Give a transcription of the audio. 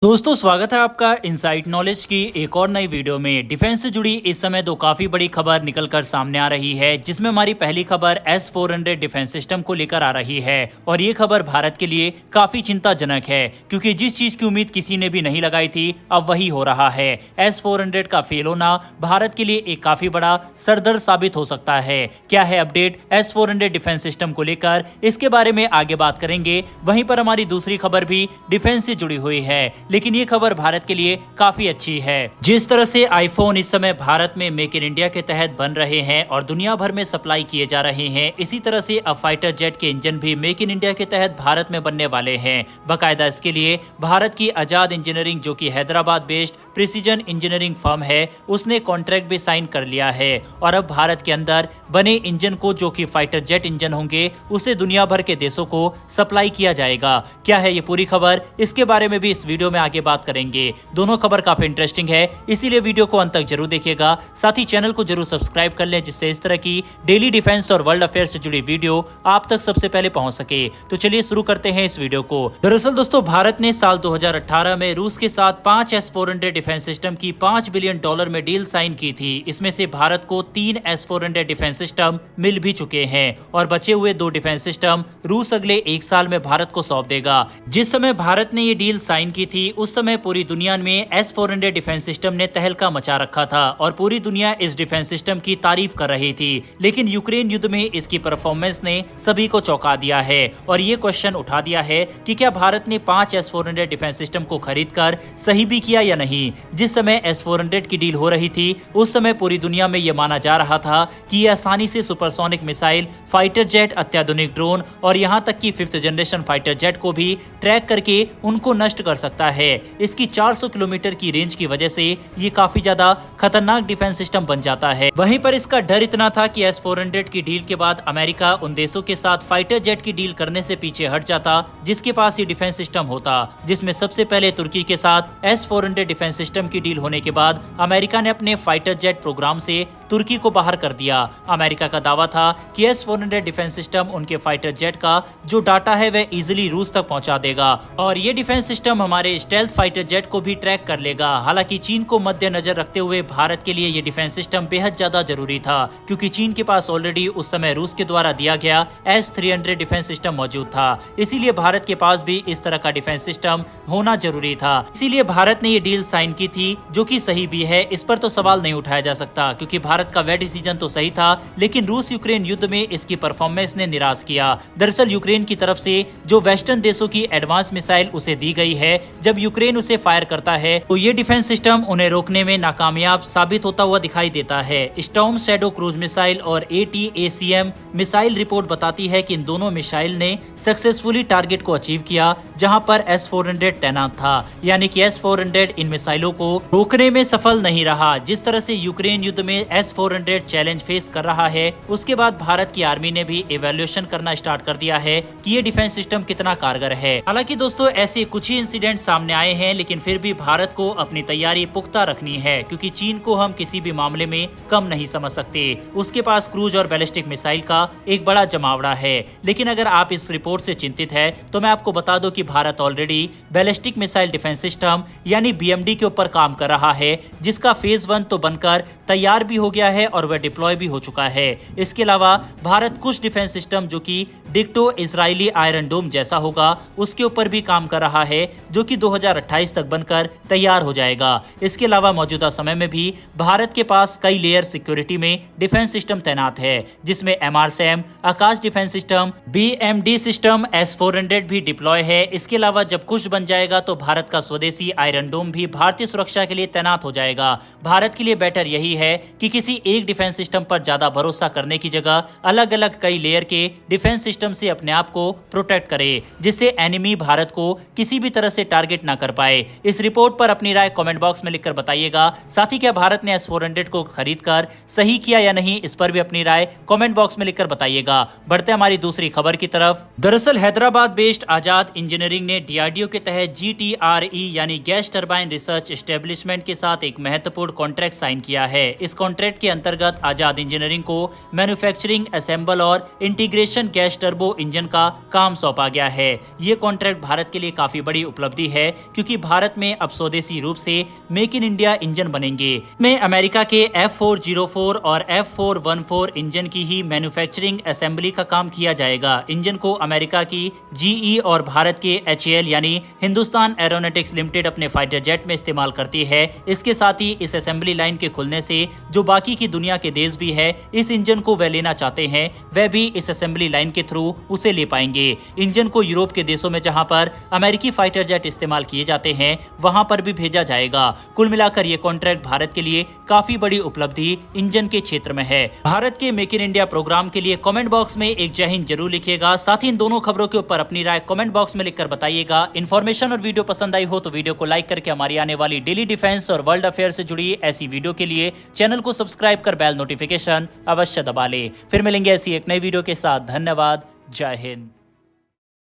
दोस्तों स्वागत है आपका इनसाइट नॉलेज की एक और नई वीडियो में। डिफेंस से जुड़ी इस समय दो काफी बड़ी खबर निकलकर सामने आ रही है, जिसमें हमारी पहली खबर S-400 डिफेंस सिस्टम को लेकर आ रही है। और ये खबर भारत के लिए काफी चिंताजनक है, क्योंकि जिस चीज की उम्मीद किसी ने भी नहीं लगाई थी अब वही हो रहा है। S-400 का फेल होना भारत के लिए एक काफी बड़ा सरदर्द साबित हो सकता है। क्या है अपडेट S-400 डिफेंस सिस्टम को लेकर, इसके बारे में आगे बात करेंगे। वहीं पर हमारी दूसरी खबर भी डिफेंस से जुड़ी हुई है, लेकिन ये खबर भारत के लिए काफी अच्छी है। जिस तरह से आईफोन इस समय भारत में मेक इन इंडिया के तहत बन रहे हैं और दुनिया भर में सप्लाई किए जा रहे हैं, इसी तरह से अब फाइटर जेट के इंजन भी मेक इन इंडिया के तहत भारत में बनने वाले हैं। बाकायदा इसके लिए भारत की आजाद इंजीनियरिंग, जो कि Hyderabad based precision engineering firm है, उसने कॉन्ट्रैक्ट भी साइन कर लिया है। और अब भारत के अंदर बने इंजन को, जो कि फाइटर जेट इंजन होंगे, उसे दुनिया भर के देशों को सप्लाई किया जाएगा। क्या है ये पूरी खबर, इसके बारे में भी इस वीडियो में आगे बात करेंगे। दोनों खबर काफी इंटरेस्टिंग है, इसीलिए वीडियो को अंत तक जरूर देखिएगा। साथ ही चैनल को जरूर सब्सक्राइब कर लें, जिससे इस तरह की डेली डिफेंस और वर्ल्ड अफेयर से जुड़ी वीडियो आप तक सबसे पहले पहुंच सके। तो चलिए शुरू करते हैं इस वीडियो को। दरअसल दोस्तों, भारत ने साल 2018 में रूस के साथ 5 S-400 डिफेंस सिस्टम की $5 बिलियन में डील साइन की थी। इसमें से भारत को 3 S-400 डिफेंस सिस्टम मिल भी चुके हैं और बचे हुए 2 डिफेंस सिस्टम रूस अगले 1 साल में भारत को सौंप देगा। जिस समय भारत ने ये डील साइन की थी, उस समय पूरी दुनिया में S-400 डिफेंस सिस्टम ने तहलका मचा रखा था और पूरी दुनिया इस डिफेंस सिस्टम की तारीफ कर रही थी। लेकिन यूक्रेन युद्ध में इसकी परफॉर्मेंस ने सभी को चौंका दिया है और ये क्वेश्चन उठा दिया है कि क्या भारत ने 5 S-400 डिफेंस सिस्टम को खरीदकर सही भी किया या नहीं। जिस समय S-400 की डील हो रही थी, उस समय पूरी दुनिया में यह माना जा रहा था कि ये आसानी से सुपरसोनिक मिसाइल, फाइटर जेट, अत्याधुनिक ड्रोन और यहाँ तक कि 5th जनरेशन फाइटर जेट को भी ट्रैक करके उनको नष्ट कर सकता है। इसकी 400 किलोमीटर की रेंज की वजह से ये काफी ज्यादा खतरनाक डिफेंस सिस्टम बन जाता है। वहीं पर इसका डर इतना था कि S-400 की डील के बाद अमेरिका उन देशों के साथ फाइटर जेट की डील करने से पीछे हट जाता जिसके पास ये डिफेंस सिस्टम होता। जिसमें सबसे पहले तुर्की के साथ S-400 डिफेंस सिस्टम की डील होने के बाद अमेरिका ने अपने फाइटर जेट प्रोग्राम से तुर्की को बाहर कर दिया। अमेरिका का दावा था कि S-400 डिफेंस सिस्टम उनके फाइटर जेट का जो डाटा है वह इजिली रूस तक पहुंचा देगा और ये डिफेंस सिस्टम हमारे स्टेल्थ फाइटर जेट को भी ट्रैक कर लेगा। हालांकि चीन को मद्देनजर रखते हुए भारत के लिए ये डिफेंस सिस्टम बेहद ज्यादा जरूरी था, क्योंकि चीन के पास ऑलरेडी उस समय रूस के द्वारा दिया गया S-300 डिफेंस सिस्टम मौजूद था। इसीलिए भारत के पास भी इस तरह का डिफेंस सिस्टम होना जरूरी था। इसीलिए भारत ने ये डील साइन की थी, जो कि सही भी है, इस पर तो सवाल नहीं उठाया जा सकता, क्योंकि भारत का वह डिसीजन तो सही था। लेकिन रूस यूक्रेन युद्ध में इसकी परफॉर्मेंस ने निराश किया। दरअसल यूक्रेन की तरफ से जो वेस्टर्न देशों की एडवांस मिसाइल उसे दी गई है, जब यूक्रेन उसे फायर करता है तो ये डिफेंस सिस्टम उन्हें रोकने में नाकामयाब साबित होता हुआ दिखाई देता है। स्टॉर्म शैडो क्रूज मिसाइल और ATACM मिसाइल रिपोर्ट बताती है कि इन दोनों मिसाइल ने सक्सेसफुली टारगेट को अचीव किया, जहां पर S-400 तैनात था। यानी कि S-400 इन मिसाइलों को रोकने में सफल नहीं रहा। जिस तरह से यूक्रेन युद्ध में S-400 चैलेंज फेस कर रहा है, उसके बाद भारत की आर्मी ने भी इवैल्यूएशन करना स्टार्ट कर दिया है कि ये डिफेंस सिस्टम कितना कारगर है। हालांकि दोस्तों, ऐसे कुछ ही इंसिडेंट सामने आए हैं, लेकिन फिर भी भारत को अपनी तैयारी पुख्ता रखनी है, क्योंकि चीन को हम किसी भी मामले में कम नहीं समझ सकते। उसके पास क्रूज और बैलिस्टिक मिसाइल का एक बड़ा जमावड़ा है। लेकिन अगर आप इस रिपोर्ट से चिंतित है तो मैं आपको बता दूं कि Bharat already ballistic missile defence system यानी BMD के ऊपर काम कर रहा है, जिसका फेज 1 तो बनकर तैयार भी हो गया है और वह डिप्लॉय भी हो चुका है। इसके अलावा भारत कुछ डिफेंस सिस्टम, जो कि डिक्टो इजरायली आयरन डोम जैसा होगा, उसके ऊपर भी काम कर रहा है, जो कि 2028 तक बनकर तैयार हो जाएगा। इसके अलावा मौजूदा समय में भी भारत के पास कई लेयर सिक्योरिटी में डिफेंस सिस्टम तैनात है, जिसमें MRSAM, Akash defence system, BMD system, S-400 भी डिप्लॉय है। इसके अलावा जब कुछ बन जाएगा तो भारत का स्वदेशी आयरन डोम भी भारतीय सुरक्षा के लिए तैनात हो जाएगा। भारत के लिए बेटर यही है कि किसी एक डिफेंस सिस्टम पर ज्यादा भरोसा करने की जगह अलग अलग कई लेयर के डिफेंस सिस्टम से अपने आप को प्रोटेक्ट करे, जिससे एनिमी भारत को किसी भी तरह से टारगेट ना कर पाए। इस रिपोर्ट पर अपनी राय कमेंट बॉक्स में लिखकर बताइएगा। साथ ही क्या भारत ने S-400 को खरीदकर सही किया या नहीं, इस पर भी अपनी राय कमेंट बॉक्स में लिखकर बताइएगा। बढ़ते हमारी दूसरी खबर की तरफ। दरअसल हैदराबाद बेस्ड आजाद इंजीनियरिंग ने DRDO के तहत GTRE यानी गैस टरबाइन रिसर्च एस्टेब्लिशमेंट के साथ एक महत्वपूर्ण कॉन्ट्रैक्ट साइन किया है। इस कॉन्ट्रैक्ट के अंतर्गत आजाद इंजीनियरिंग को मैन्युफैक्चरिंग, असेंबल और इंटीग्रेशन गैस टर्बो इंजन का काम सौंपा गया है। ये कॉन्ट्रैक्ट भारत के लिए काफी बड़ी उपलब्धि है, क्योंकि भारत में अब स्वदेशी रूप से मेक इन इंडिया इंजन बनेंगे। में अमेरिका के F404 और F414 इंजन की ही मैन्युफैक्चरिंग असेंबली का काम किया जाएगा। इंजन को अमेरिका की GE और भारत के HAL यानी हिंदुस्तान एरोनॉटिक्स लिमिटेड अपने फाइटर जेट में इस्तेमाल करती है। इसके साथ ही इस असेंबली लाइन के खुलने से जो बाकी की दुनिया के देश भी है इस इंजन को वह लेना चाहते हैं, वह भी इस असेंबली लाइन के थ्रू उसे ले पाएंगे। इंजन को यूरोप के देशों में जहां पर अमेरिकी फाइटर जेट इस्तेमाल किए जाते हैं वहां पर भी भेजा जाएगा। कुल मिलाकर यह कॉन्ट्रैक्ट भारत के लिए काफी बड़ी उपलब्धि इंजन के क्षेत्र में है। भारत के मेक इन इंडिया प्रोग्राम के लिए कमेंट बॉक्स में एक जय हिंद जरूर लिखिएगा। साथ ही इन दोनों खबरों के ऊपर अपनी राय कमेंट बॉक्स में लिखकर बताइएगा। इन्फॉर्मेशन और वीडियो पसंद आई हो तो वीडियो को लाइक करके हमारी आने वाली डेली डिफेंस और वर्ल्ड अफेयर से जुड़ी ऐसी वीडियो के लिए चैनल को सब्सक्राइब कर बेल नोटिफिकेशन अवश्य दबा ले। फिर मिलेंगे ऐसी एक नई वीडियो के साथ। धन्यवाद। जय हिंद।